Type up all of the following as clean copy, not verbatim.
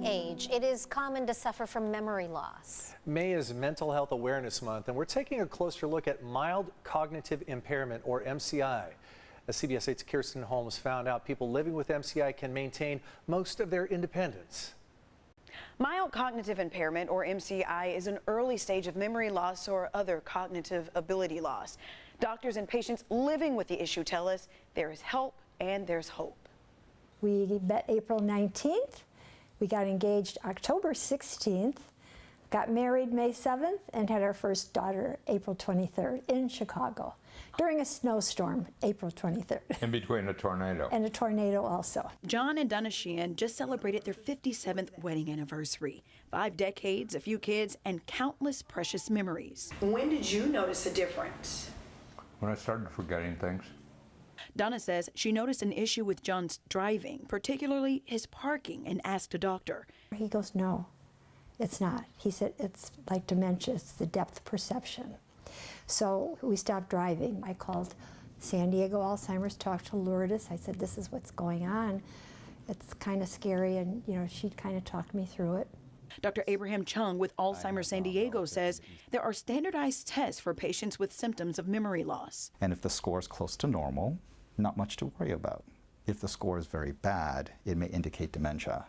any age, it is common to suffer from memory loss. May is Mental Health Awareness Month, and we're taking a closer look at mild cognitive impairment, or MCI. As CBS 8's Kirsten Holmes found out, people living with MCI can maintain most of their independence. Mild cognitive impairment, or MCI, is an early stage of memory loss or other cognitive ability loss. Doctors and patients living with the issue tell us there is help and there's hope. We met April 19th, we got engaged October 16th, got married May 7th, and had our first daughter April 23rd in Chicago during a snowstorm, April 23rd. In between a tornado. And a tornado also. John and Donna Sheehan just celebrated their 57th wedding anniversary. 5 decades, a few kids, and countless precious memories. When did you notice a difference? When I started forgetting things. Donna says she noticed an issue with John's driving, particularly his parking, and asked a doctor. He goes, no, it's not. He said, it's like dementia, it's the depth perception. So we stopped driving. I called San Diego Alzheimer's, talked to Lourdes. I said, this is what's going on. It's kind of scary, and she kind of talked me through it. Dr. Abraham Chung with Alzheimer's San Diego says there are standardized tests for patients with symptoms of memory loss. And if the score is close to normal, not much to worry about. If the score is very bad, it may indicate dementia.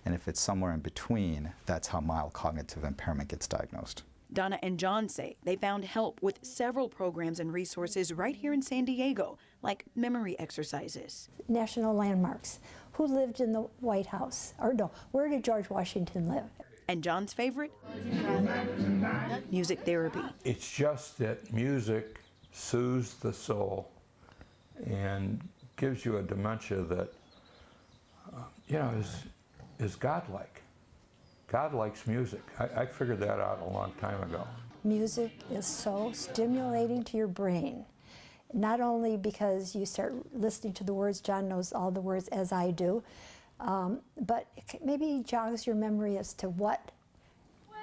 And if it's somewhere in between, that's how mild cognitive impairment gets diagnosed. Donna and John say they found help with several programs and resources right here in San Diego, like memory exercises. National landmarks. Who lived in the White House? Or no, where did George Washington live? And John's favorite? Music therapy. It's just that music soothes the soul and gives you a dementia that, is godlike. God likes music. I figured that out a long time ago. Music is so stimulating to your brain, not only because you start listening to the words, John knows all the words as I do, but it maybe jogs your memory as to what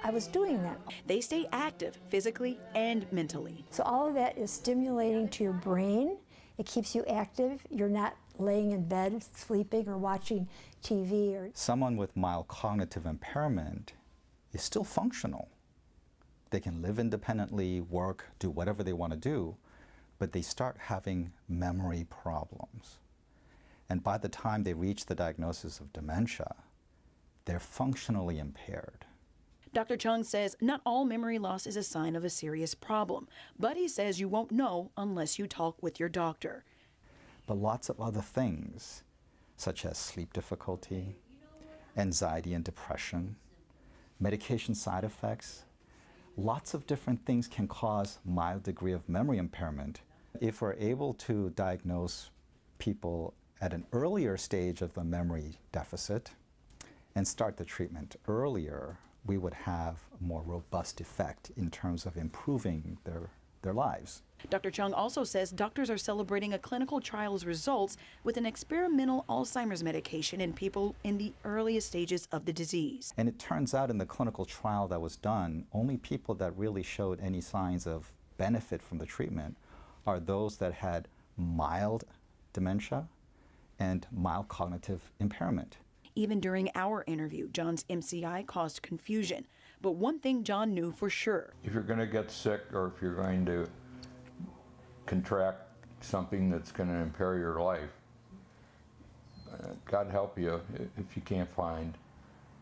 I was doing then. They stay active physically and mentally. So all of that is stimulating to your brain. It keeps you active. You're not laying in bed, sleeping, or watching TV. Someone with mild cognitive impairment is still functional. They can live independently, work, do whatever they want to do, but they start having memory problems. And by the time they reach the diagnosis of dementia, they're functionally impaired. Dr. Chung says not all memory loss is a sign of a serious problem, but he says you won't know unless you talk with your doctor. But lots of other things, such as sleep difficulty, anxiety and depression, medication side effects, lots of different things can cause mild degree of memory impairment. If we're able to diagnose people at an earlier stage of the memory deficit and start the treatment earlier, we would have a more robust effect in terms of improving their lives. Dr. Chung also says doctors are celebrating a clinical trial's results with an experimental Alzheimer's medication in people in the earliest stages of the disease. And it turns out in the clinical trial that was done, only people that really showed any signs of benefit from the treatment are those that had mild dementia and mild cognitive impairment. Even during our interview, John's MCI caused confusion. But one thing John knew for sure. If you're going to get sick, or if you're going to contract something that's going to impair your life, God help you if you can't find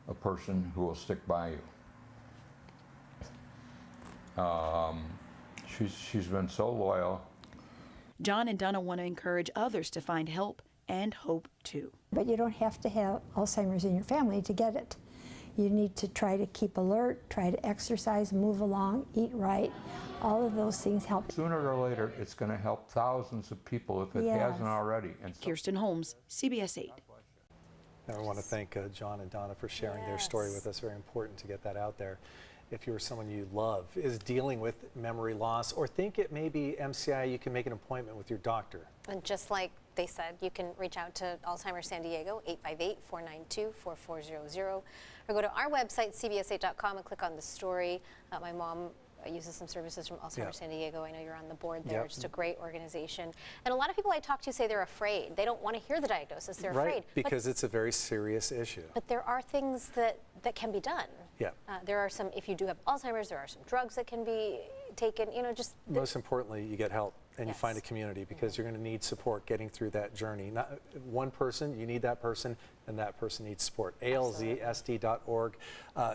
a person who will stick by you. She's been so loyal. John and Donna want to encourage others to find help and hope too. But you don't have to have Alzheimer's in your family to get it. You need to try to keep alert, try to exercise, move along, eat right. All of those things help. Sooner or later, it's going to help thousands of people if it hasn't already. And so Kirsten Holmes, CBS 8. And I want to thank John and Donna for sharing their story with us. Very important to get that out there. If you're someone you love is dealing with memory loss or think it may be MCI, you can make an appointment with your doctor. And just like they said, you can reach out to Alzheimer's San Diego, 858-492-4400, or go to our website, cbs8.com, and click on the story. My mom uses some services from Alzheimer's Yeah. San Diego. I know you're on the board there. Yep. Just a great organization. And a lot of people I talk to say they're afraid. They don't want to hear the diagnosis. They're Right, afraid. because it's a very serious issue. But there are things that can be done. Yeah. There are some, if you do have Alzheimer's, there are some drugs that can be taken, you know, just. Most importantly, you get help and you find a Yes. community, because you're going to need support getting through that journey. Not one person, you need that person, and that person needs support. ALZSD.org.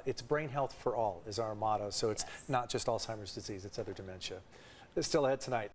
It's brain health for all is our motto. So it's not just Alzheimer's disease, it's other dementia. It's still ahead tonight.